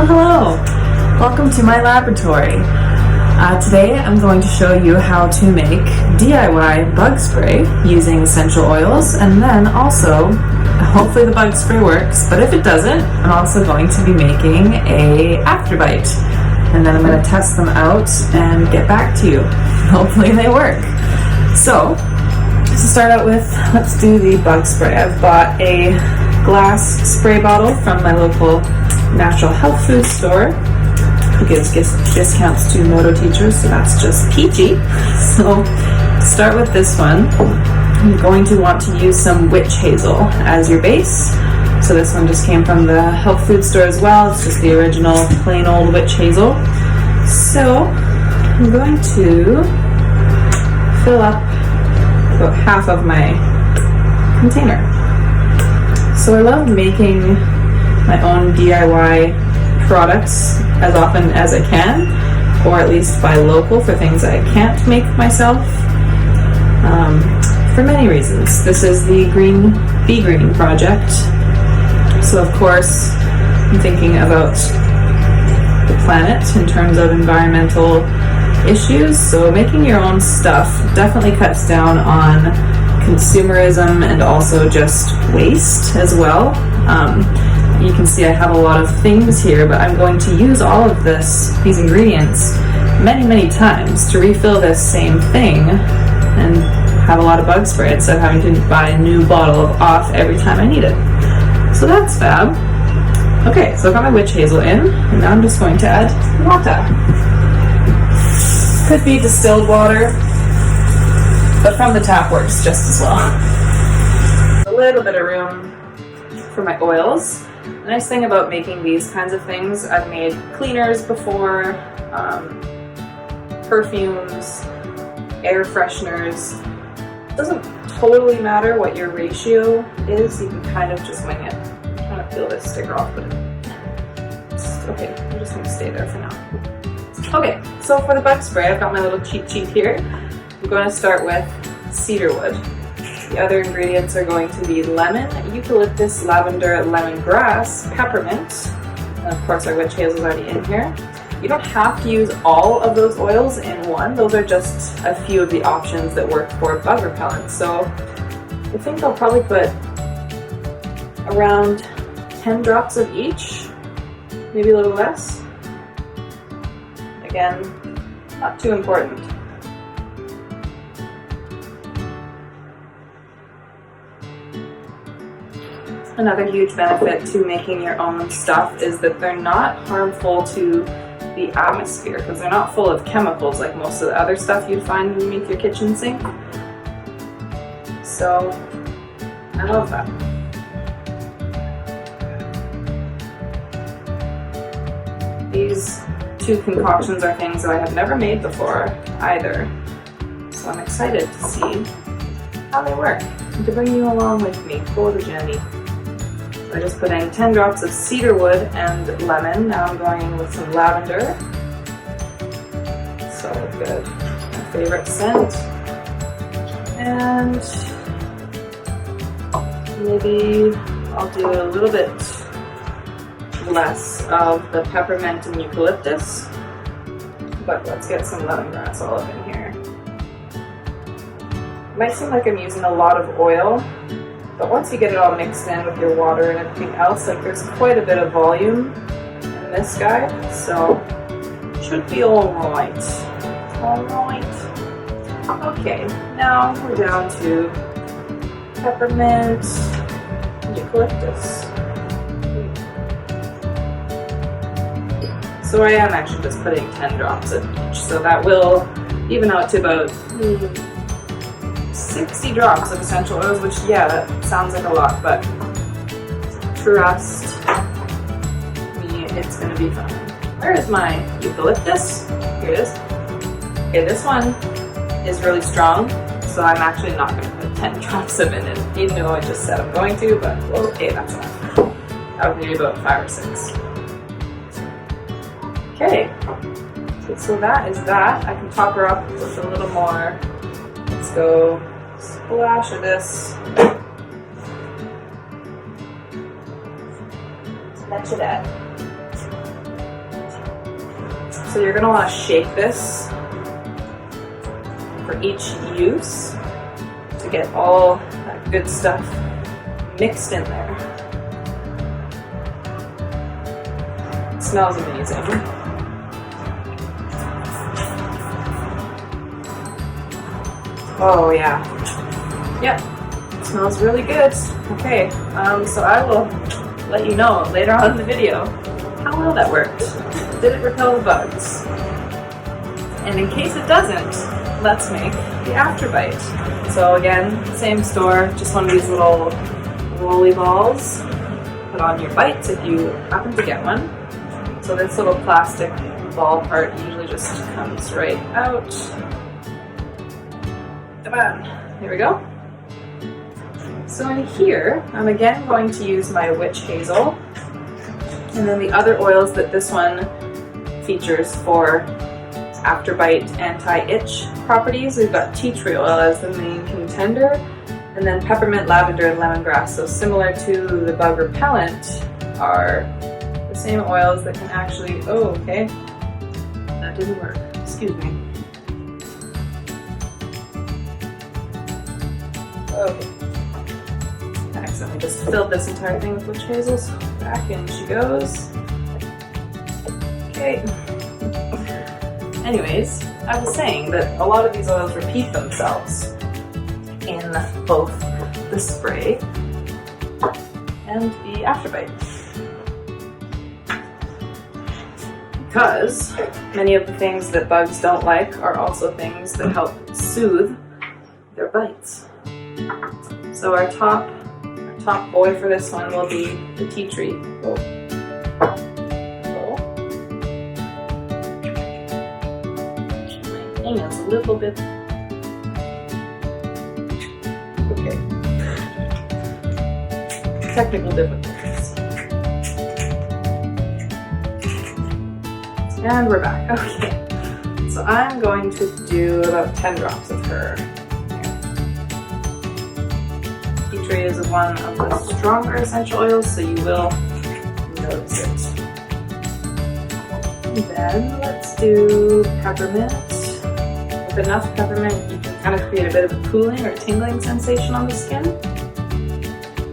Hello! Welcome to my laboratory. Today I'm going to show you how to make DIY bug spray using essential oils, and then also, hopefully the bug spray works, but if it doesn't, I'm also going to be making a Afterbite, and then I'm going to test them out and get back to you. Hopefully they work. So, to start out with, let's do the bug spray. I've bought a glass spray bottle from my local natural health food store, who gives discounts to Moto teachers, so that's just peachy. So to start with this one, I'm going to want to use some Witch Hazel as your base. So this one just came from the health food store as well. It's just the original plain old Witch Hazel. So I'm going to fill up about half of my container. So I love making my own DIY products as often as I can, or at least buy local for things I can't make myself, for many reasons. This is the Be Green project, so of course I'm thinking about the planet in terms of environmental issues, so making your own stuff definitely cuts down on consumerism and also just waste as well. You can see I have a lot of things here, but I'm going to use all of these ingredients many times to refill this same thing and have a lot of bug spray instead of having to buy a new bottle of off every time I need it. So that's fab. Okay, so I've got my Witch Hazel in, and now I'm just going to add water. Could be distilled water, but from the tap works just as well. A little bit of room for my oils. The nice thing about making these kinds of things, I've made cleaners before, perfumes, air fresheners. It doesn't totally matter what your ratio is, you can kind of just wing it. I'm trying to peel this sticker off, but it's okay, I'm just going to stay there for now. Okay, so for the bug spray, I've got my little cheat sheet here. I'm going to start with cedarwood. The other ingredients are going to be lemon, eucalyptus, lavender, lemongrass, peppermint, and of course our Witch Hazel is already in here. You don't have to use all of those oils in one. Those are just a few of the options that work for bug repellent. So I think I'll probably put around 10 drops of each, maybe a little less. Again, not too important. Another huge benefit to making your own stuff is that they're not harmful to the atmosphere because they're not full of chemicals like most of the other stuff you'd find underneath your kitchen sink. So, I love that. These two concoctions are things that I have never made before either, so I'm excited to see how they work and to bring you along with me for the journey. I just put in 10 drops of cedarwood and lemon. Now I'm going in with some lavender. So good. My favorite scent. And maybe I'll do a little bit less of the peppermint and eucalyptus. But let's get some lemongrass all up in here. It might seem like I'm using a lot of oil, but once you get it all mixed in with your water and everything else, like there's quite a bit of volume in this guy, so should be alright. Alright. Okay, now we're down to peppermint and eucalyptus. So I am actually just putting 10 drops of each, so that will even out to about 60 drops of essential oils, which, yeah, that sounds like a lot, but trust me, it's going to be fun. Where is my eucalyptus? Here it is. Okay, this one is really strong, so I'm actually not going to put 10 drops of it in, even though I just said I'm going to, but okay, that's enough. That would be about 5 or 6. Okay, so that is that. I can top her up with a little more. Let's go splash of this. That should add. So you're going to want to shake this for each use to get all that good stuff mixed in there. It smells amazing. Oh yeah. Yep. It smells really good. Okay, so I will let you know later on in the video how well that worked. Did it repel the bugs? And in case it doesn't, let's make the Afterbite. So again, same store, just one of these little rolly balls. Put on your bites if you happen to get one. So this little plastic ball part usually just comes right out. Come on, here we go. So in here, I'm again going to use my Witch Hazel, and then the other oils that this one features for Afterbite anti-itch properties. We've got tea tree oil as the main contender, and then peppermint, lavender, and lemongrass. So similar to the bug repellent are the same oils that can actually, oh okay, that didn't work, excuse me. Okay. I accidentally just filled this entire thing with Witch Hazel, so back in she goes. Okay. Anyways, I was saying that a lot of these oils repeat themselves in both the spray and the Afterbite. Because many of the things that bugs don't like are also things that help soothe their bites. So our top boy for this one will be the tea tree. Oh. My nail's a little bit. Okay. Technical difficulties. And we're back. Okay. So I'm going to do about 10 drops of her. Tea tree is one of the stronger essential oils, so you will notice it. And then let's do peppermint. With enough peppermint, you can kind of create a bit of a cooling or tingling sensation on the skin.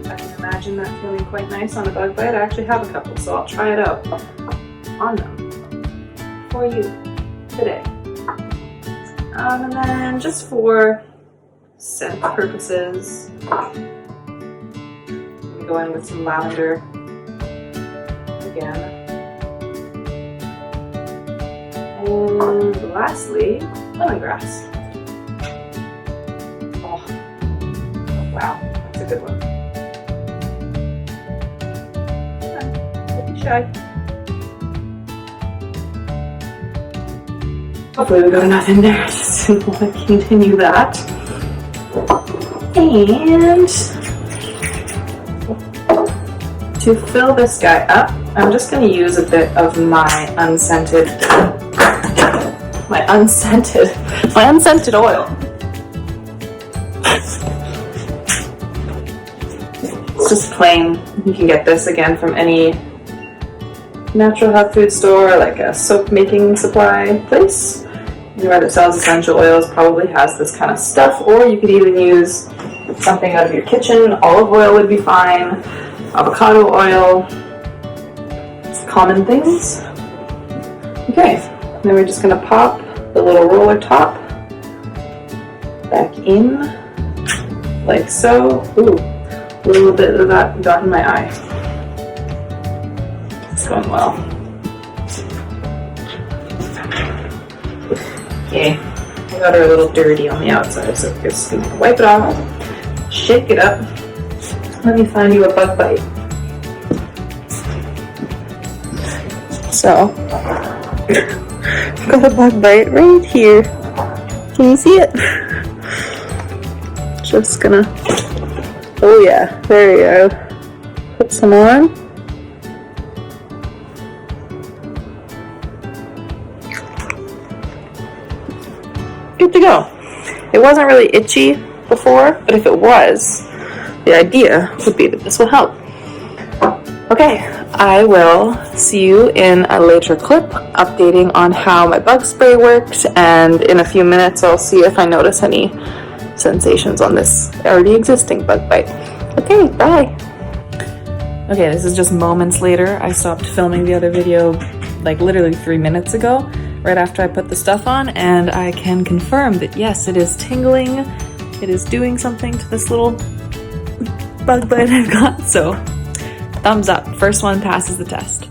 I can imagine that feeling quite nice on a bug bite. I actually have a couple, so I'll try it out on them for you today. And then just for scent purposes, go in with some lavender again. And lastly, lemongrass. Oh, wow, that's a good one. Don't be shy. Hopefully we got enough in there. Just didn't want to continue that. And to fill this guy up, I'm just going to use a bit of my unscented oil. It's just plain. You can get this again from any natural health food store, like a soap making supply place. Anywhere that sells essential oils probably has this kind of stuff, or you could even use something out of your kitchen. Olive oil would be fine. Avocado oil, it's common things. Okay, then we're just going to pop the little roller top back in, like so. Ooh, a little bit of that got in my eye. It's going well. Okay, I got her a little dirty on the outside, so just gonna wipe it off, shake it up. Let me find you a bug bite. So, got a bug bite right here. Can you see it? Just gonna, oh yeah, there you go. Put some on. Good to go. It wasn't really itchy before, but if it was, the idea would be that this will help. Okay, I will see you in a later clip updating on how my bug spray works, and in a few minutes I'll see if I notice any sensations on this already existing bug bite. Okay, bye! Okay, this is just moments later. I stopped filming the other video like literally 3 minutes ago, right after I put the stuff on, and I can confirm that yes, it is tingling. It is doing something to this little bug bite I've got, so thumbs up. First one passes the test.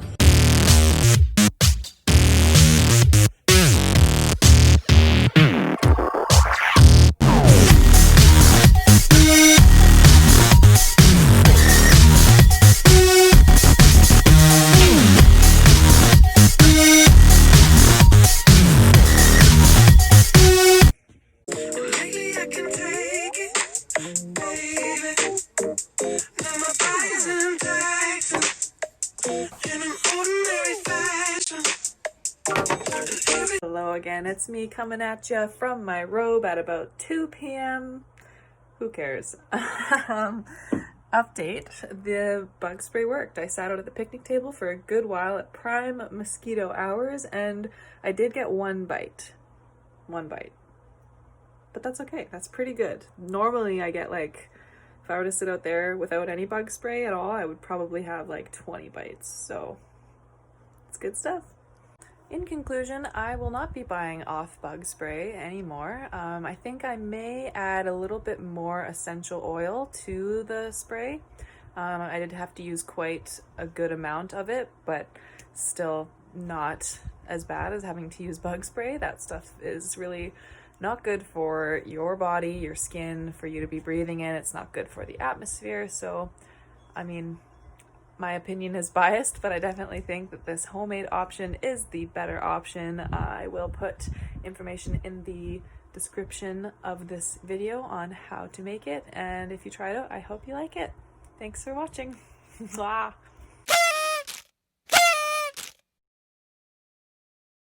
Hello again, it's me coming at you from my robe at about 2 p.m. Who cares? Update, the bug spray worked. I sat out at the picnic table for a good while at prime mosquito hours, and I did get one bite. But that's okay, that's pretty good. Normally I get like, if I were to sit out there without any bug spray at all, I would probably have like 20 bites, so it's good stuff. In conclusion, I will not be buying off bug spray anymore. I think I may add a little bit more essential oil to the spray. I did have to use quite a good amount of it, but still not as bad as having to use bug spray. That stuff is really not good for your body, your skin, for you to be breathing in. It's not good for the atmosphere. So, I mean, my opinion is biased, but I definitely think that this homemade option is the better option. I will put information in the description of this video on how to make it, and if you try it out, I hope you like it. Thanks for watching. Mwah.